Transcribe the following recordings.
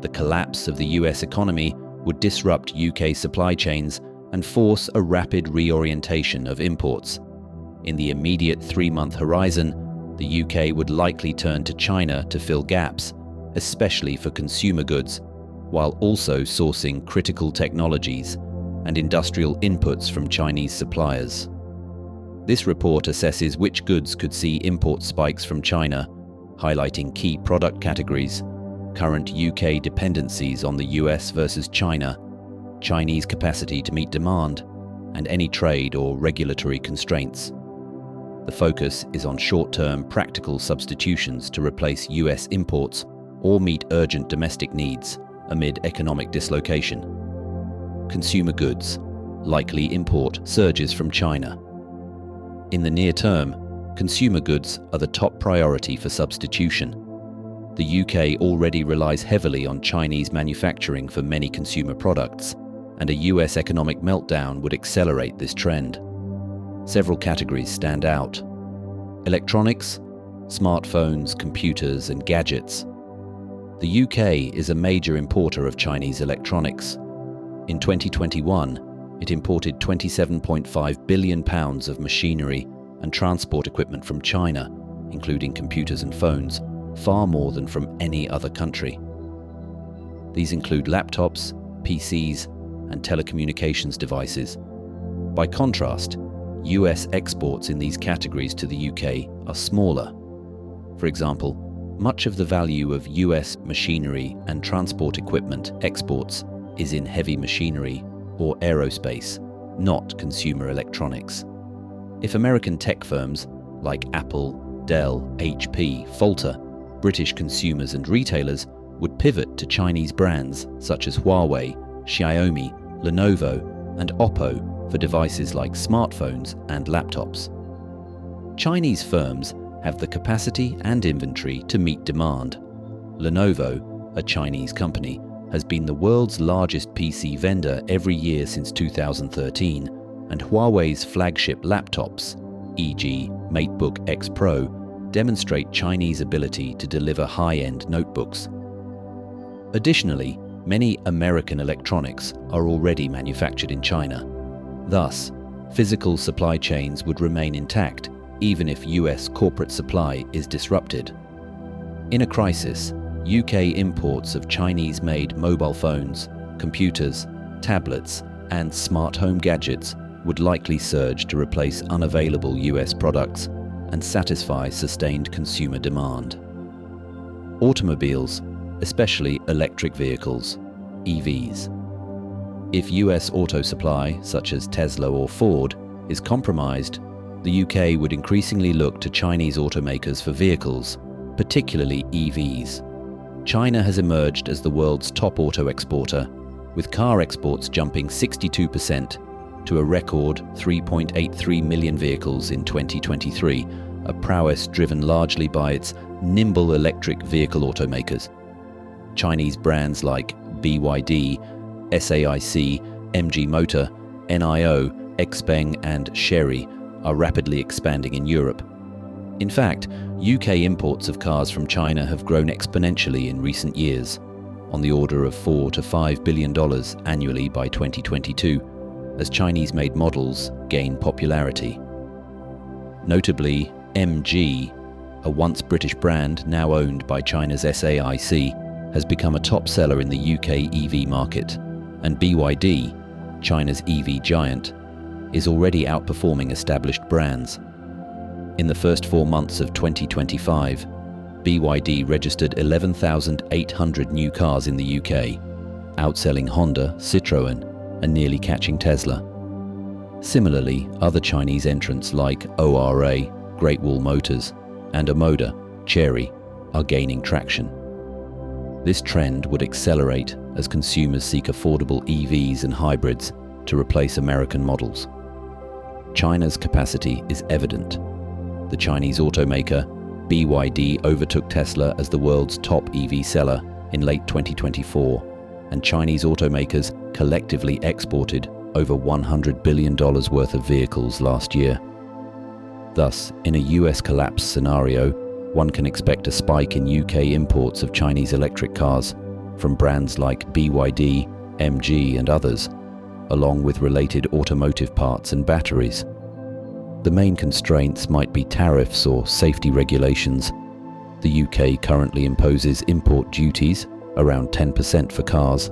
The collapse of the US economy would disrupt UK supply chains and force a rapid reorientation of imports. In the immediate 3-month horizon, the UK would likely turn to China to fill gaps, especially for consumer goods, while also sourcing critical technologies and industrial inputs from Chinese suppliers. This report assesses which goods could see import spikes from China, highlighting key product categories, current UK dependencies on the US versus China, Chinese capacity to meet demand, and any trade or regulatory constraints. The focus is on short-term practical substitutions to replace US imports or meet urgent domestic needs amid economic dislocation. Consumer goods, likely import surges from China. In the near term, consumer goods are the top priority for substitution. The UK already relies heavily on Chinese manufacturing for many consumer products, and a US economic meltdown would accelerate this trend. Several categories stand out: electronics, smartphones, computers, and gadgets. The UK is a major importer of Chinese electronics. In 2021, it imported £27.5 billion of machinery and transport equipment from China, including computers and phones, far more than from any other country. These include laptops, PCs, and telecommunications devices. By contrast, US exports in these categories to the UK are smaller. For example, much of the value of US machinery and transport equipment exports is in heavy machinery or aerospace, not consumer electronics. If American tech firms like Apple, Dell, HP falter, British consumers and retailers would pivot to Chinese brands such as Huawei, Xiaomi, Lenovo, and Oppo for devices like smartphones and laptops. Chinese firms have the capacity and inventory to meet demand. Lenovo, a Chinese company, has been the world's largest PC vendor every year since 2013, and Huawei's flagship laptops, e.g. MateBook X Pro, demonstrate Chinese ability to deliver high-end notebooks. Additionally, many American electronics are already manufactured in China. Thus, physical supply chains would remain intact even if US corporate supply is disrupted. In a crisis, UK imports of Chinese-made mobile phones, computers, tablets, and smart home gadgets would likely surge to replace unavailable US products and satisfy sustained consumer demand. Automobiles, especially electric vehicles, EVs. If US auto supply, such as Tesla or Ford, is compromised, the UK would increasingly look to Chinese automakers for vehicles, particularly EVs. China has emerged as the world's top auto exporter, with car exports jumping 62% to a record 3.83 million vehicles in 2023, a prowess driven largely by its nimble electric vehicle automakers. Chinese brands like BYD, SAIC, MG Motor, NIO, XPeng, and Chery are rapidly expanding in Europe. In fact, UK imports of cars from China have grown exponentially in recent years, on the order of $4 to $5 billion annually by 2022, as Chinese-made models gain popularity. Notably, MG, a once British brand now owned by China's SAIC, has become a top seller in the UK EV market, and BYD, China's EV giant, is already outperforming established brands. In the first 4 months of 2025, BYD registered 11,800 new cars in the UK, outselling Honda, Citroën, and nearly catching Tesla. Similarly, other Chinese entrants like ORA, Great Wall Motors, and Omoda, Chery, are gaining traction. This trend would accelerate as consumers seek affordable EVs and hybrids to replace American models. China's capacity is evident. The Chinese automaker BYD overtook Tesla as the world's top EV seller in late 2024, and Chinese automakers collectively exported over $100 billion worth of vehicles last year. Thus, in a US collapse scenario, one can expect a spike in UK imports of Chinese electric cars, from brands like BYD, MG and others, along with related automotive parts and batteries. The main constraints might be tariffs or safety regulations. The UK currently imposes import duties, around 10% for cars,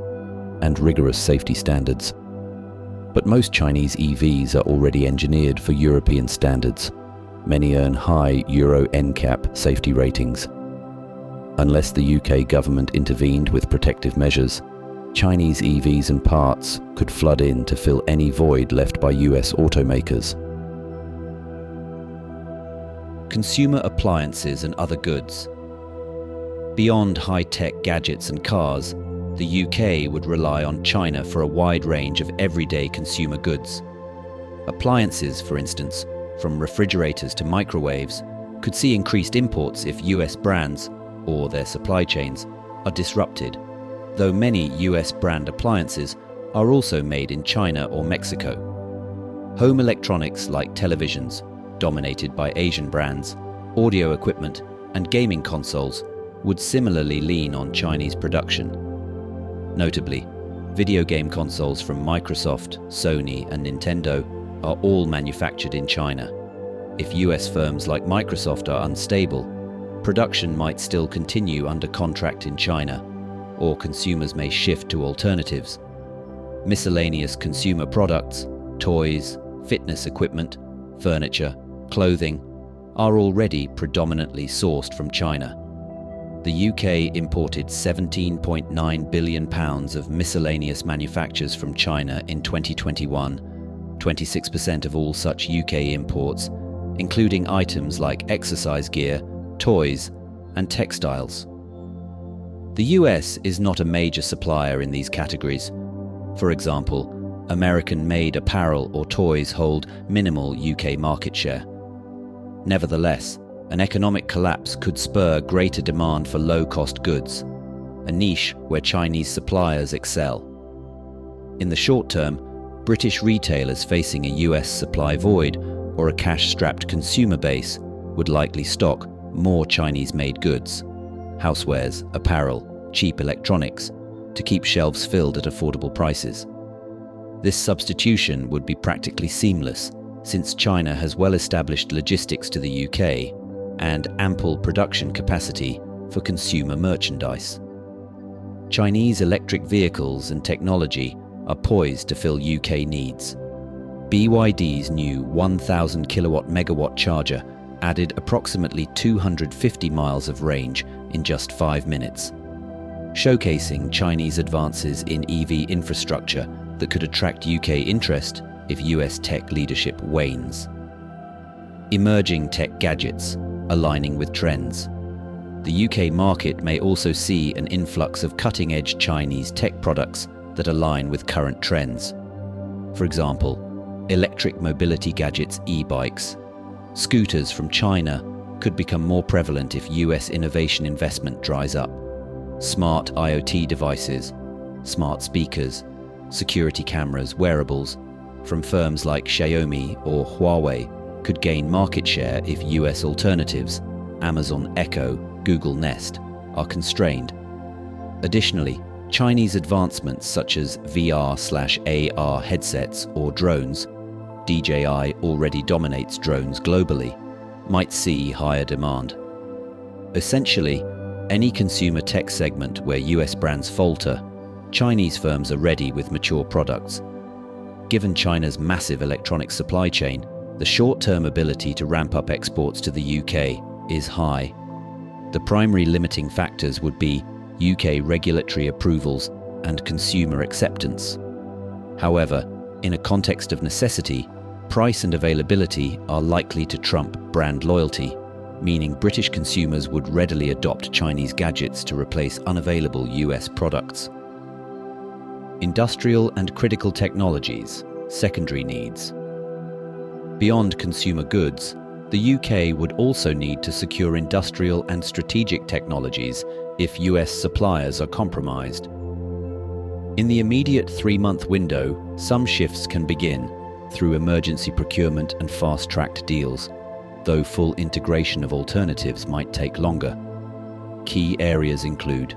and rigorous safety standards. But most Chinese EVs are already engineered for European standards. Many earn high Euro NCAP safety ratings. Unless the UK government intervened with protective measures, Chinese EVs and parts could flood in to fill any void left by US automakers. Consumer appliances and other goods. Beyond high-tech gadgets and cars, the UK would rely on China for a wide range of everyday consumer goods. Appliances, for instance, from refrigerators to microwaves, could see increased imports if US brands, or their supply chains, are disrupted, though many US brand appliances are also made in China or Mexico. Home electronics like televisions, dominated by Asian brands, audio equipment, and gaming consoles would similarly lean on Chinese production. Notably, video game consoles from Microsoft, Sony, and Nintendo are all manufactured in China. If US firms like Microsoft are unstable, production might still continue under contract in China, or consumers may shift to alternatives. Miscellaneous consumer products, toys, fitness equipment, furniture, clothing, are already predominantly sourced from China. The UK imported £17.9 billion of miscellaneous manufactures from China in 2021, 26% of all such UK imports, including items like exercise gear, toys, and textiles. The US is not a major supplier in these categories. For example, American-made apparel or toys hold minimal UK market share. Nevertheless, an economic collapse could spur greater demand for low-cost goods, a niche where Chinese suppliers excel. In the short term, British retailers facing a US supply void or a cash-strapped consumer base would likely stock more Chinese-made goods, housewares, apparel, cheap electronics, to keep shelves filled at affordable prices. This substitution would be practically seamless, since China has well-established logistics to the UK and ample production capacity for consumer merchandise. Chinese electric vehicles and technology are poised to fill UK needs. BYD's new 1,000 kilowatt megawatt charger added approximately 250 miles of range in just 5 minutes, showcasing Chinese advances in EV infrastructure that could attract UK interest if US tech leadership wanes. Emerging tech gadgets, aligning with trends. The UK market may also see an influx of cutting-edge Chinese tech products that align with current trends. For example, electric mobility gadgets, e-bikes. Scooters from China could become more prevalent if US innovation investment dries up. Smart IoT devices, smart speakers, security cameras, wearables from firms like Xiaomi or Huawei could gain market share if US alternatives, Amazon Echo, Google Nest, are constrained. Additionally, Chinese advancements such as VR/AR headsets or drones, DJI already dominates drones globally, might see higher demand. Essentially, any consumer tech segment where US brands falter, Chinese firms are ready with mature products. Given China's massive electronic supply chain, the short-term ability to ramp up exports to the UK is high. The primary limiting factors would be UK regulatory approvals and consumer acceptance. However, in a context of necessity, price and availability are likely to trump brand loyalty, meaning British consumers would readily adopt Chinese gadgets to replace unavailable US products. Industrial and critical technologies, secondary needs. Beyond consumer goods, the UK would also need to secure industrial and strategic technologies if US suppliers are compromised. In the immediate 3-month window, some shifts can begin through emergency procurement and fast-tracked deals, though full integration of alternatives might take longer. Key areas include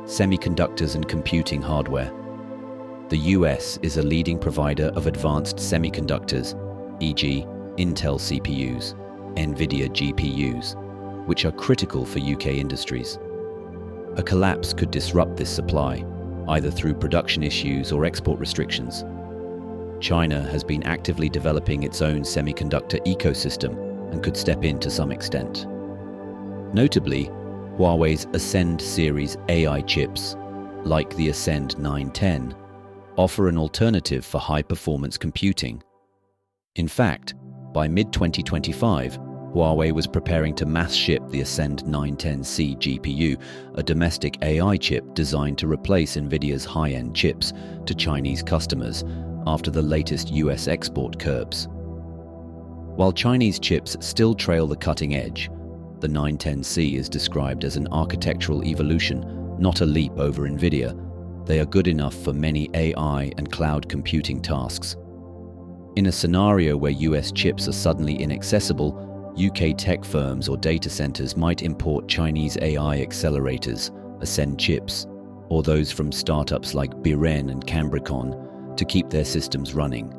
Semiconductors and computing hardware. The US is a leading provider of advanced semiconductors, e.g., Intel CPUs, NVIDIA GPUs, which are critical for UK industries. A collapse could disrupt this supply, either through production issues or export restrictions. China has been actively developing its own semiconductor ecosystem and could step in to some extent. Notably, Huawei's Ascend series AI chips, like the Ascend 910, offer an alternative for high-performance computing. In fact, by mid-2025, Huawei was preparing to mass ship the Ascend 910C GPU, a domestic AI chip designed to replace NVIDIA's high-end chips, to Chinese customers after the latest US export curbs. While Chinese chips still trail the cutting edge, the 910C is described as an architectural evolution, not a leap over NVIDIA. They are good enough for many AI and cloud computing tasks. In a scenario where US chips are suddenly inaccessible, UK tech firms or data centers might import Chinese AI accelerators, Ascend chips, or those from startups like Biren and Cambricon to keep their systems running.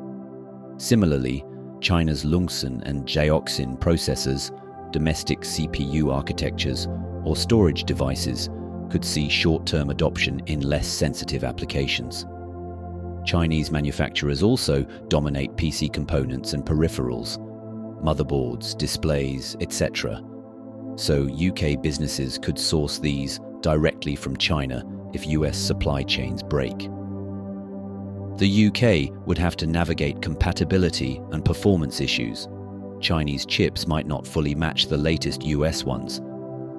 Similarly, China's Lungsun and Jaoxin processors, domestic CPU architectures, or storage devices could see short-term adoption in less sensitive applications. Chinese manufacturers also dominate PC components and peripherals, motherboards, displays, etc. So UK businesses could source these directly from China if US supply chains break. The UK would have to navigate compatibility and performance issues. Chinese chips might not fully match the latest US ones,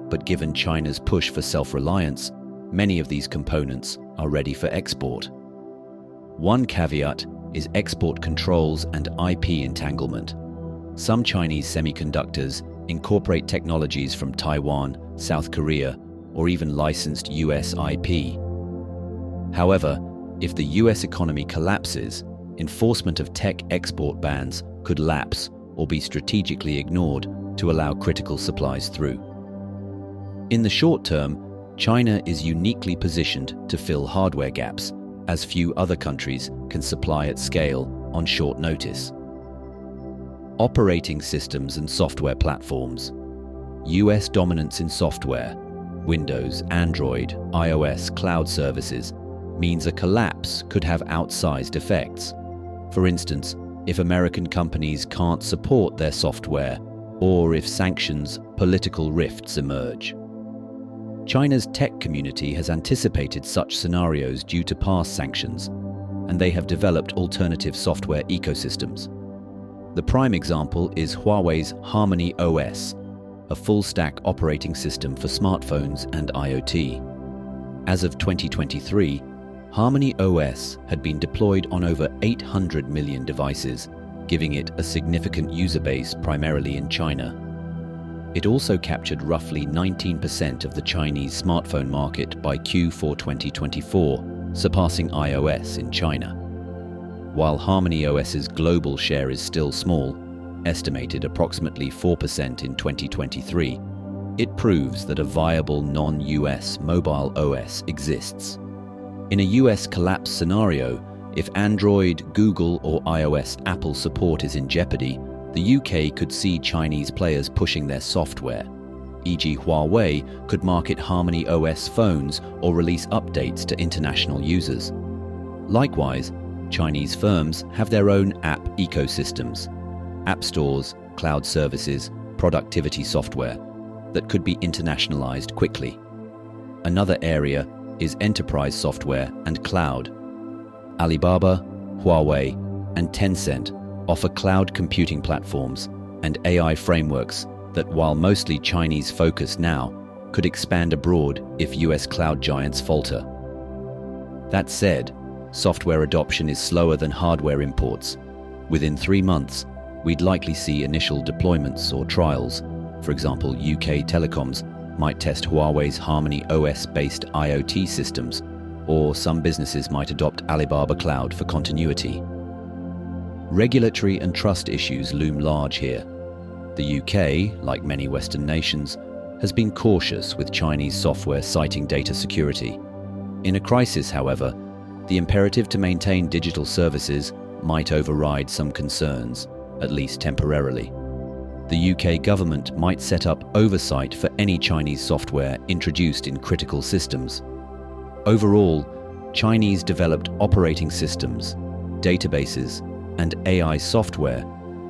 but given China's push for self-reliance, many of these components are ready for export. One caveat is export controls and IP entanglement. Some Chinese semiconductors incorporate technologies from Taiwan, South Korea, or even licensed US IP. However, if the US economy collapses, enforcement of tech export bans could lapse or be strategically ignored to allow critical supplies through. In the short term, China is uniquely positioned to fill hardware gaps, as few other countries can supply at scale on short notice. Operating systems and software platforms. US dominance in software, Windows, Android, iOS, cloud services, means a collapse could have outsized effects. For instance, if American companies can't support their software, or if sanctions, political rifts emerge. China's tech community has anticipated such scenarios due to past sanctions, and they have developed alternative software ecosystems. The prime example is Huawei's Harmony OS, a full-stack operating system for smartphones and IoT. As of 2023, Harmony OS had been deployed on over 800 million devices, giving it a significant user base primarily in China. It also captured roughly 19% of the Chinese smartphone market by Q4 2024, surpassing iOS in China. While Harmony OS's global share is still small, estimated approximately 4% in 2023, it proves that a viable non-US mobile OS exists. In a US collapse scenario, if Android, Google, or iOS Apple support is in jeopardy, the UK could see Chinese players pushing their software. E.g., Huawei could market Harmony OS phones or release updates to international users. Likewise, Chinese firms have their own app ecosystems, app stores, cloud services, productivity software that could be internationalized quickly. Another area is enterprise software and cloud. Alibaba, Huawei, and Tencent offer cloud computing platforms and AI frameworks that, while mostly Chinese-focused now, could expand abroad if US cloud giants falter. That said, software adoption is slower than hardware imports. Within 3 months, we'd likely see initial deployments or trials. For example, UK telecoms might test Huawei's Harmony OS-based IoT systems, or some businesses might adopt Alibaba Cloud for continuity. Regulatory and trust issues loom large here. The UK, like many Western nations, has been cautious with Chinese software citing data security. In a crisis, however, the imperative to maintain digital services might override some concerns, at least temporarily. The UK government might set up oversight for any Chinese software introduced in critical systems. Overall, Chinese-developed operating systems, databases, and AI software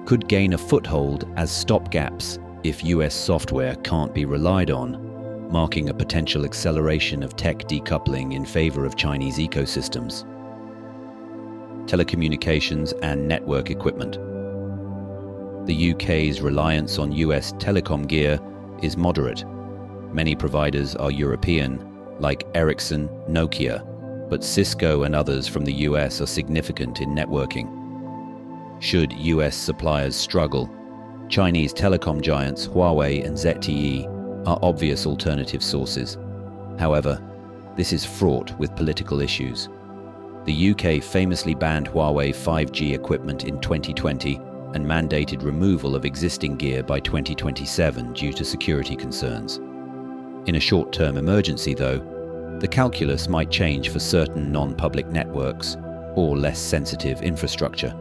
could gain a foothold as stopgaps if US software can't be relied on, marking a potential acceleration of tech decoupling in favor of Chinese ecosystems. Telecommunications and network equipment. The UK's reliance on US telecom gear is moderate. Many providers are European, like Ericsson, Nokia, but Cisco and others from the US are significant in networking. Should US suppliers struggle, Chinese telecom giants Huawei and ZTE are obvious alternative sources. However, this is fraught with political issues. The UK famously banned Huawei 5G equipment in 2020 and mandated removal of existing gear by 2027 due to security concerns. In a short-term emergency, though, the calculus might change for certain non-public networks or less sensitive infrastructure.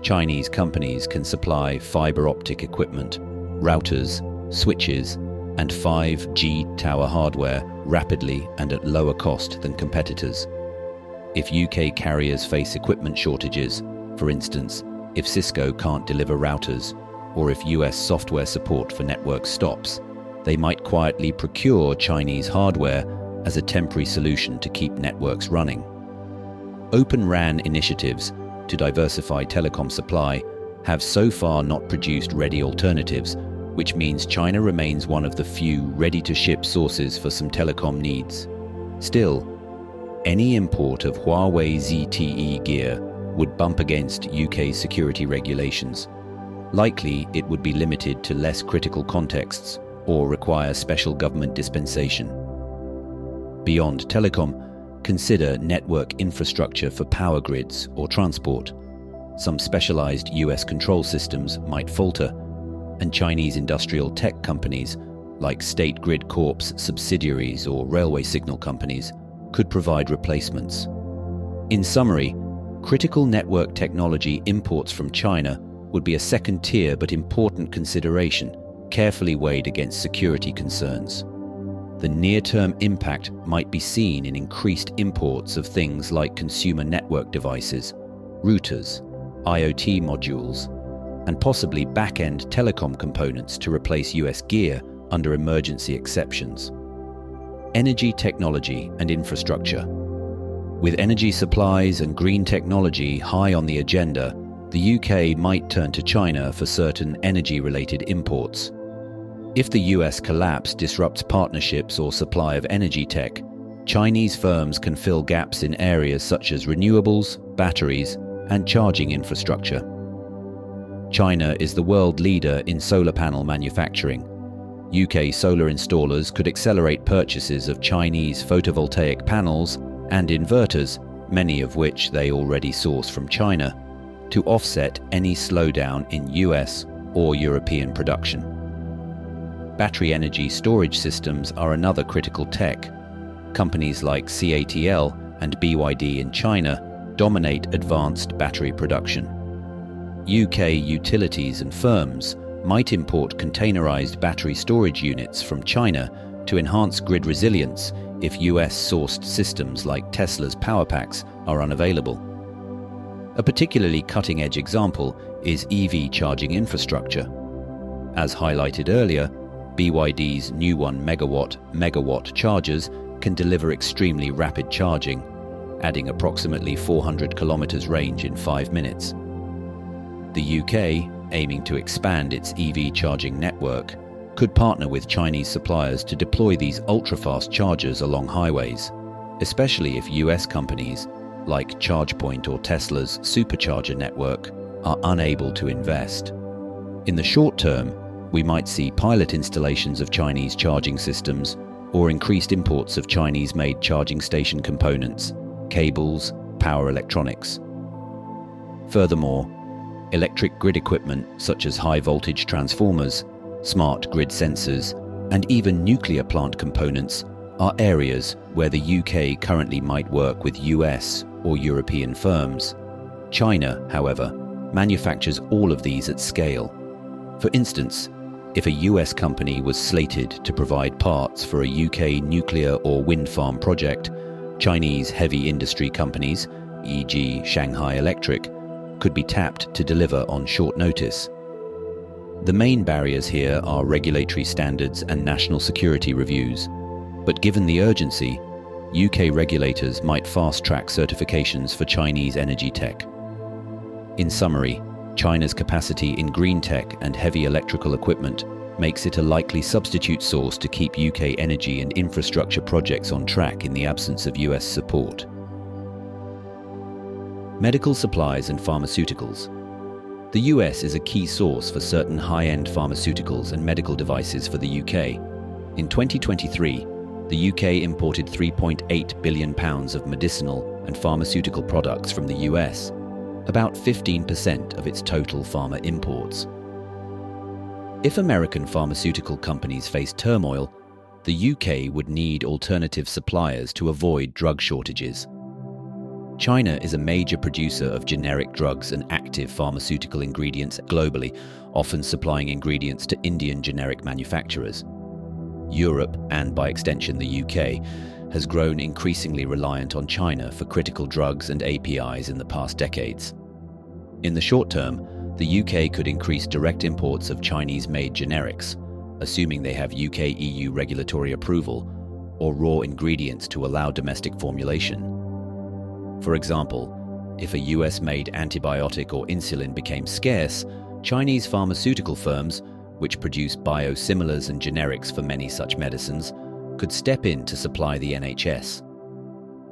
Chinese companies can supply fiber optic equipment, routers, switches, and 5G tower hardware rapidly and at lower cost than competitors. If UK carriers face equipment shortages, for instance, if Cisco can't deliver routers, or if US software support for network stops, they might quietly procure Chinese hardware as a temporary solution to keep networks running. Open RAN initiatives to diversify telecom supply have so far not produced ready alternatives, which means China remains one of the few ready-to-ship sources for some telecom needs. Still, any import of Huawei ZTE gear would bump against UK security regulations. Likely, it would be limited to less critical contexts or require special government dispensation. Beyond telecom, consider network infrastructure for power grids or transport. Some specialized US control systems might falter, and Chinese industrial tech companies, like State Grid Corp's subsidiaries or railway signal companies, could provide replacements. In summary, critical network technology imports from China would be a second-tier but important consideration, carefully weighed against security concerns. The near-term impact might be seen in increased imports of things like consumer network devices, routers, IoT modules, and possibly back-end telecom components to replace US gear under emergency exceptions. Energy technology and infrastructure. With energy supplies and green technology high on the agenda, the UK might turn to China for certain energy-related imports. If the US collapse disrupts partnerships or supply of energy tech, Chinese firms can fill gaps in areas such as renewables, batteries, and charging infrastructure. China is the world leader in solar panel manufacturing. UK solar installers could accelerate purchases of Chinese photovoltaic panels and inverters, many of which they already source from China, to offset any slowdown in US or European production. Battery energy storage systems are another critical tech. Companies like CATL and BYD in China dominate advanced battery production. UK utilities and firms might import containerized battery storage units from China to enhance grid resilience if US-sourced systems like Tesla's power packs are unavailable. A particularly cutting-edge example is EV charging infrastructure. As highlighted earlier, BYD's new 1 megawatt chargers can deliver extremely rapid charging, adding approximately 400 kilometers range in 5 minutes. The UK, aiming to expand its EV charging network, could partner with Chinese suppliers to deploy these ultra-fast chargers along highways, especially if US companies, like ChargePoint or Tesla's supercharger network, are unable to invest. In the short term, we might see pilot installations of Chinese charging systems or increased imports of Chinese-made charging station components, cables, power electronics. Furthermore, electric grid equipment such as high-voltage transformers, smart grid sensors, and even nuclear plant components are areas where the UK currently might work with US or European firms. China, however, manufactures all of these at scale. For instance, if a US company was slated to provide parts for a UK nuclear or wind farm project, Chinese heavy industry companies, e.g. Shanghai Electric, could be tapped to deliver on short notice. The main barriers here are regulatory standards and national security reviews. But given the urgency, UK regulators might fast-track certifications for Chinese energy tech. In summary, China's capacity in green tech and heavy electrical equipment makes it a likely substitute source to keep UK energy and infrastructure projects on track in the absence of US support. Medical supplies and pharmaceuticals. The US is a key source for certain high-end pharmaceuticals and medical devices for the UK. In 2023, the UK imported £3.8 billion of medicinal and pharmaceutical products from the US, about 15% of its total pharma imports. If American pharmaceutical companies face turmoil, the UK would need alternative suppliers to avoid drug shortages. China is a major producer of generic drugs and active pharmaceutical ingredients globally, often supplying ingredients to Indian generic manufacturers. Europe, and by extension the UK, has grown increasingly reliant on China for critical drugs and APIs in the past decades. In the short term, the UK could increase direct imports of Chinese-made generics, assuming they have UK-EU regulatory approval, or raw ingredients to allow domestic formulation. For example, if a US-made antibiotic or insulin became scarce, Chinese pharmaceutical firms, which produce biosimilars and generics for many such medicines, could step in to supply the NHS.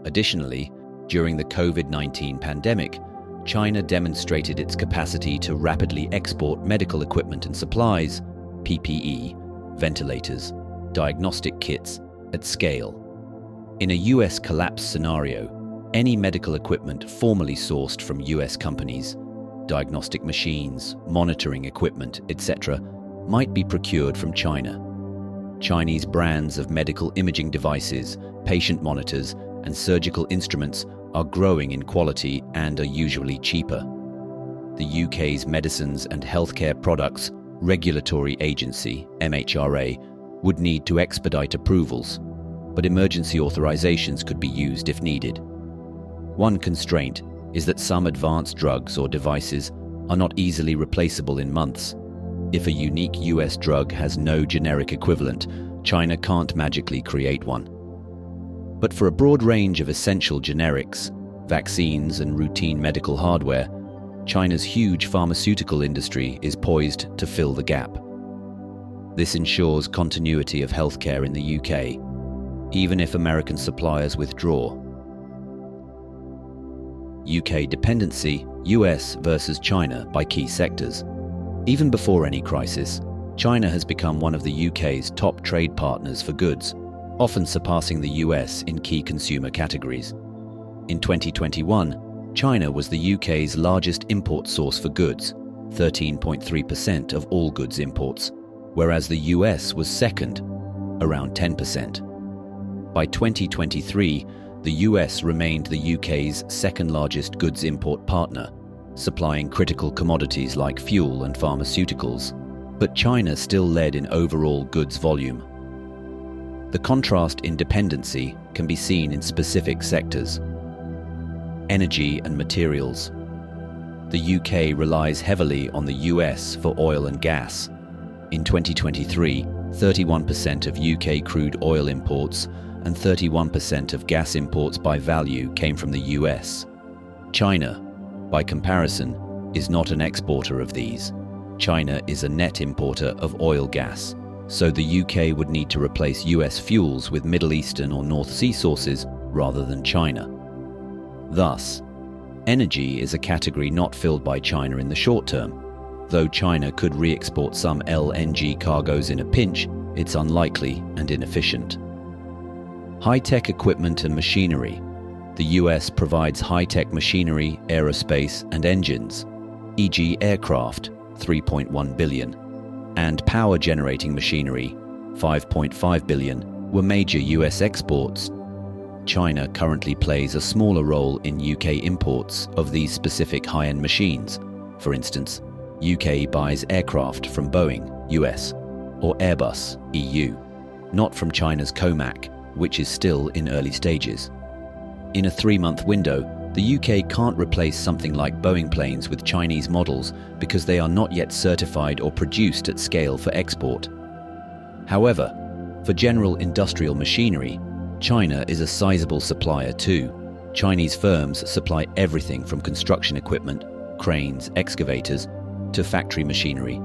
Additionally, during the COVID-19 pandemic, China demonstrated its capacity to rapidly export medical equipment and supplies, PPE, ventilators, diagnostic kits, at scale. In a US collapse scenario, any medical equipment formerly sourced from US companies, diagnostic machines, monitoring equipment, etc., might be procured from China. Chinese brands of medical imaging devices, patient monitors, and surgical instruments are growing in quality and are usually cheaper. The UK's Medicines and Healthcare Products Regulatory Agency, MHRA, would need to expedite approvals, but emergency authorizations could be used if needed. One constraint is that some advanced drugs or devices are not easily replaceable in months. If a unique US drug has no generic equivalent, China can't magically create one. But for a broad range of essential generics, vaccines, and routine medical hardware, China's huge pharmaceutical industry is poised to fill the gap. This ensures continuity of healthcare in the UK, even if American suppliers withdraw. UK dependency, US versus China by key sectors. Even before any crisis, China has become one of the UK's top trade partners for goods, often surpassing the US in key consumer categories. In 2021, China was the UK's largest import source for goods, 13.3% of all goods imports, whereas the US was second, around 10%. By 2023, the US remained the UK's second largest goods import partner, supplying critical commodities like fuel and pharmaceuticals, but China still led in overall goods volume. The contrast in dependency can be seen in specific sectors. Energy and materials. The UK relies heavily on the US for oil and gas. In 2023, 31% of UK crude oil imports and 31% of gas imports by value came from the US. China, by comparison, is not an exporter of these. China is a net importer of oil gas, so the UK would need to replace US fuels with Middle Eastern or North Sea sources rather than China. Thus, energy is a category not filled by China in the short term. Though China could re-export some LNG cargoes in a pinch, it's unlikely and inefficient. High-tech equipment and machinery. The US provides high-tech machinery, aerospace, and engines, e.g. aircraft, $3.1 billion, and power-generating machinery, $5.5 billion, were major US exports. China currently plays a smaller role in UK imports of these specific high-end machines. For instance, UK buys aircraft from Boeing, US, or Airbus, EU, not from China's COMAC, which is still in early stages. In a 3-month window, the UK can't replace something like Boeing planes with Chinese models because they are not yet certified or produced at scale for export. However, for general industrial machinery, China is a sizable supplier too. Chinese firms supply everything from construction equipment, cranes, excavators, to factory machinery.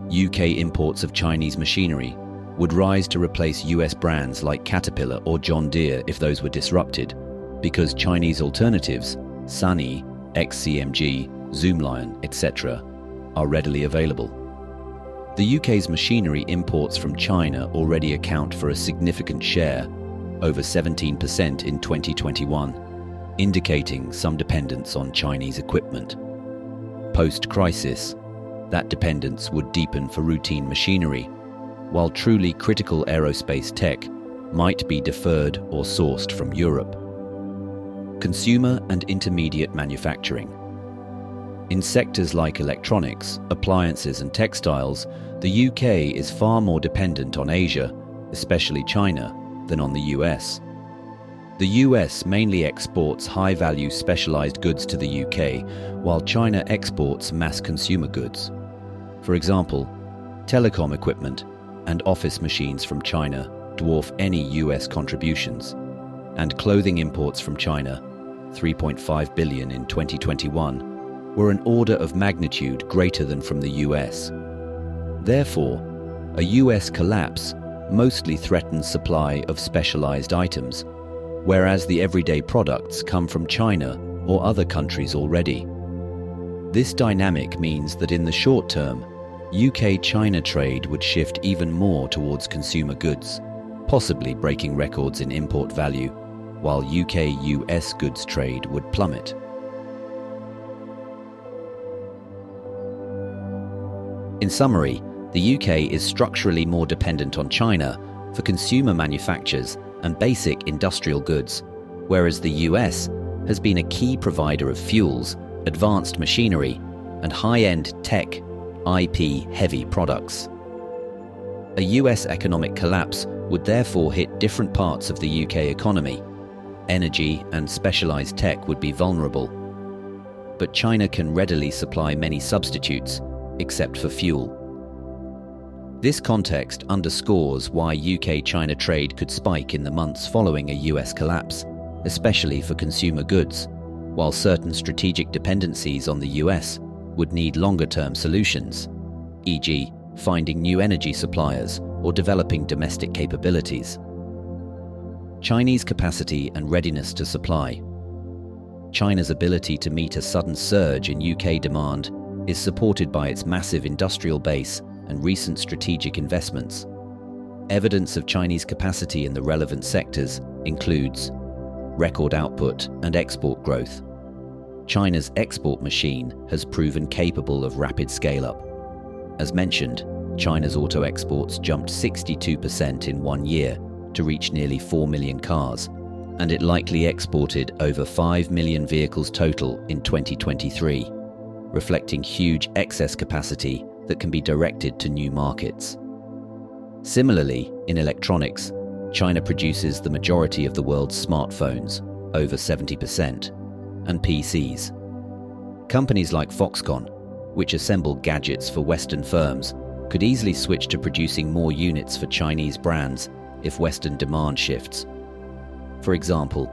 UK imports of Chinese machinery would rise to replace US brands like Caterpillar or John Deere if those were disrupted, because Chinese alternatives, Sany, XCMG, Zoomlion, etc., are readily available. The UK's machinery imports from China already account for a significant share, over 17% in 2021, indicating some dependence on Chinese equipment. Post-crisis, that dependence would deepen for routine machinery, while truly critical aerospace tech might be deferred or sourced from Europe. Consumer and intermediate manufacturing. In sectors like electronics, appliances and textiles, the UK is far more dependent on Asia, especially China, than on the US. The US mainly exports high-value specialized goods to the UK, while China exports mass consumer goods. For example, telecom equipment and office machines from China dwarf any US contributions, and clothing imports from China, 3.5 billion in 2021, were an order of magnitude greater than from the US. Therefore, a US collapse mostly threatens supply of specialized items, whereas the everyday products come from China or other countries already. This dynamic means that in the short term, UK-China trade would shift even more towards consumer goods, possibly breaking records in import value, while UK-US goods trade would plummet. In summary, the UK is structurally more dependent on China for consumer manufactures and basic industrial goods, whereas the US has been a key provider of fuels, advanced machinery, and high-end tech, IP-heavy products. A US economic collapse would therefore hit different parts of the UK economy. Energy and specialized tech would be vulnerable. But China can readily supply many substitutes, except for fuel. This context underscores why UK-China trade could spike in the months following a US collapse, especially for consumer goods, while certain strategic dependencies on the US would need longer-term solutions, e.g., finding new energy suppliers or developing domestic capabilities. Chinese capacity and readiness to supply. China's ability to meet a sudden surge in UK demand is supported by its massive industrial base and recent strategic investments. Evidence of Chinese capacity in the relevant sectors includes record output and export growth. China's export machine has proven capable of rapid scale-up. As mentioned, China's auto exports jumped 62% in 1 year to reach nearly 4 million cars, and it likely exported over 5 million vehicles total in 2023, reflecting huge excess capacity that can be directed to new markets. Similarly, in electronics, China produces the majority of the world's smartphones, over 70%, and PCs. Companies like Foxconn, which assemble gadgets for Western firms, could easily switch to producing more units for Chinese brands if Western demand shifts. For example,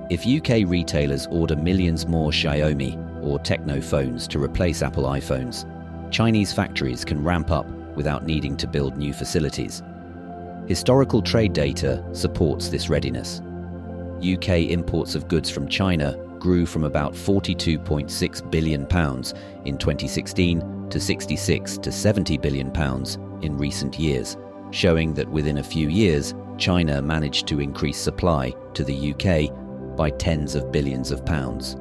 if UK retailers order millions more Xiaomi or Tecno phones to replace Apple iPhones, Chinese factories can ramp up without needing to build new facilities. Historical trade data supports this readiness. UK imports of goods from China grew from about £42.6 billion in 2016 to £66 to £70 billion in recent years, showing that within a few years, China managed to increase supply to the UK by tens of billions of pounds.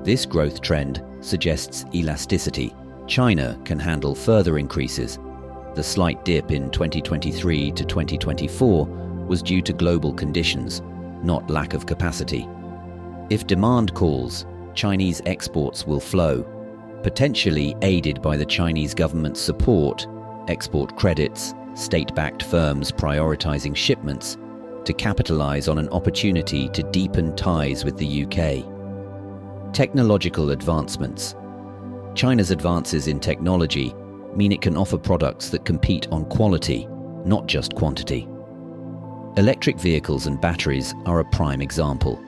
This growth trend suggests elasticity. China can handle further increases. The slight dip in 2023 to 2024 was due to global conditions, not lack of capacity. If demand calls, Chinese exports will flow, potentially aided by the Chinese government's support, export credits, state-backed firms prioritizing shipments to capitalize on an opportunity to deepen ties with the UK. Technological advancements. China's advances in technology mean it can offer products that compete on quality, not just quantity. Electric vehicles and batteries are a prime example.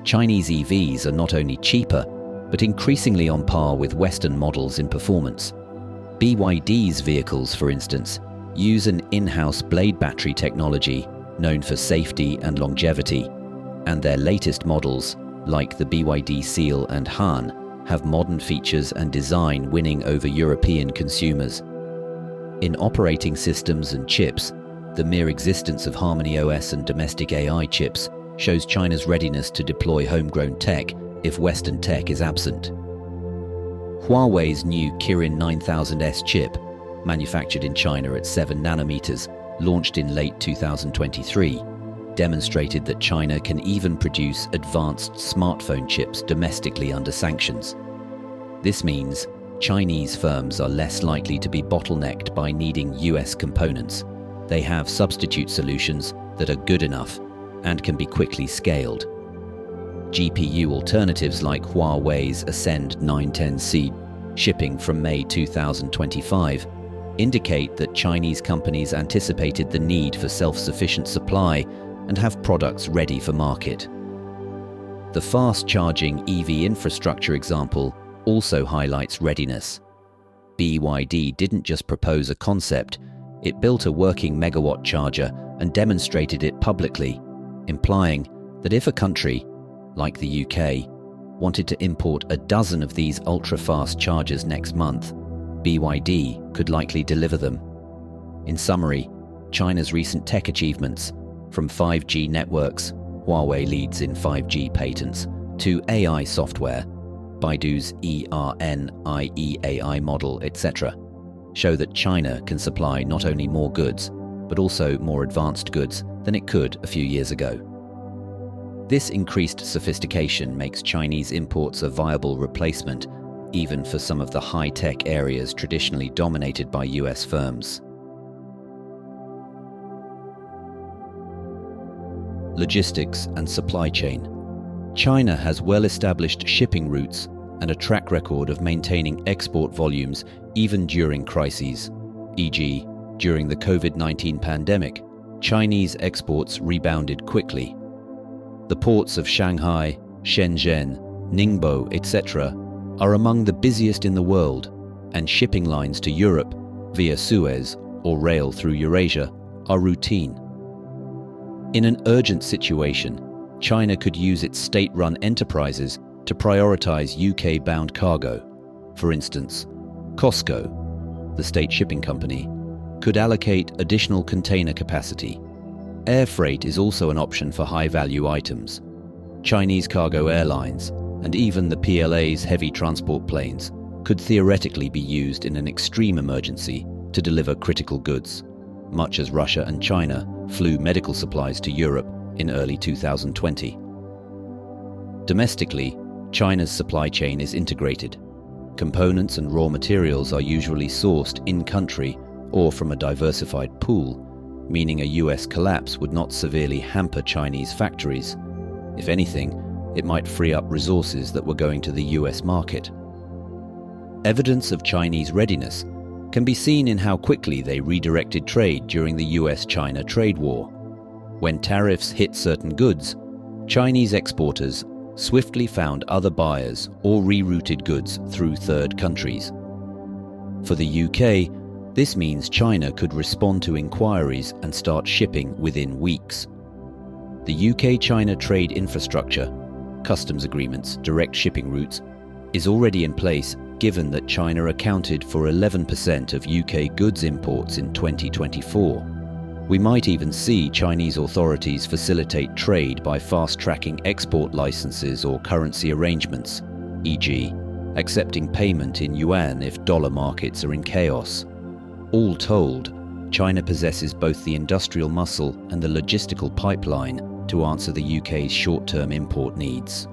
Chinese EVs are not only cheaper, but increasingly on par with Western models in performance. BYD's vehicles, for instance, use an in-house blade battery technology known for safety and longevity, and their latest models, like the BYD Seal and Han, have modern features and design winning over European consumers. In operating systems and chips, the mere existence of Harmony OS and domestic AI chips shows China's readiness to deploy homegrown tech if Western tech is absent. Huawei's new Kirin 9000S chip, manufactured in China at 7 nanometers, launched in late 2023, demonstrated that China can even produce advanced smartphone chips domestically under sanctions. This means Chinese firms are less likely to be bottlenecked by needing US components. They have substitute solutions that are good enough and can be quickly scaled. GPU alternatives like Huawei's Ascend 910C, shipping from May 2025, indicate that Chinese companies anticipated the need for self-sufficient supply and have products ready for market. The fast-charging EV infrastructure example also highlights readiness. BYD didn't just propose a concept, it built a working megawatt charger and demonstrated it publicly, implying that if a country, like the UK, wanted to import a dozen of these ultra-fast chargers next month, BYD could likely deliver them. In summary, China's recent tech achievements, from 5G networks, Huawei leads in 5G patents, to AI software, Baidu's ERNIE model, etc., show that China can supply not only more goods, but also more advanced goods than it could a few years ago. This increased sophistication makes Chinese imports a viable replacement, even for some of the high-tech areas traditionally dominated by US firms. Logistics and supply chain. China has well-established shipping routes and a track record of maintaining export volumes even during crises, e.g., during the COVID-19 pandemic, Chinese exports rebounded quickly. The ports of Shanghai, Shenzhen, Ningbo, etc. are among the busiest in the world, and shipping lines to Europe via Suez or rail through Eurasia are routine. In an urgent situation, China could use its state-run enterprises to prioritize UK-bound cargo. For instance, COSCO, the state shipping company, could allocate additional container capacity. Air freight is also an option for high-value items. Chinese cargo airlines, and even the PLA's heavy transport planes, could theoretically be used in an extreme emergency to deliver critical goods, much as Russia and China flew medical supplies to Europe in early 2020. Domestically, China's supply chain is integrated. Components and raw materials are usually sourced in-country or from a diversified pool, meaning a US collapse would not severely hamper Chinese factories. If anything, it might free up resources that were going to the US market. Evidence of Chinese readiness can be seen in how quickly they redirected trade during the US-China trade war. When tariffs hit certain goods, Chinese exporters swiftly found other buyers or rerouted goods through third countries. For the UK, this means China could respond to inquiries and start shipping within weeks. The UK-China trade infrastructure, customs agreements, direct shipping routes, is already in place given that China accounted for 11% of UK goods imports in 2024. We might even see Chinese authorities facilitate trade by fast-tracking export licenses or currency arrangements, e.g., accepting payment in yuan if dollar markets are in chaos. All told, China possesses both the industrial muscle and the logistical pipeline to answer the UK's short-term import needs.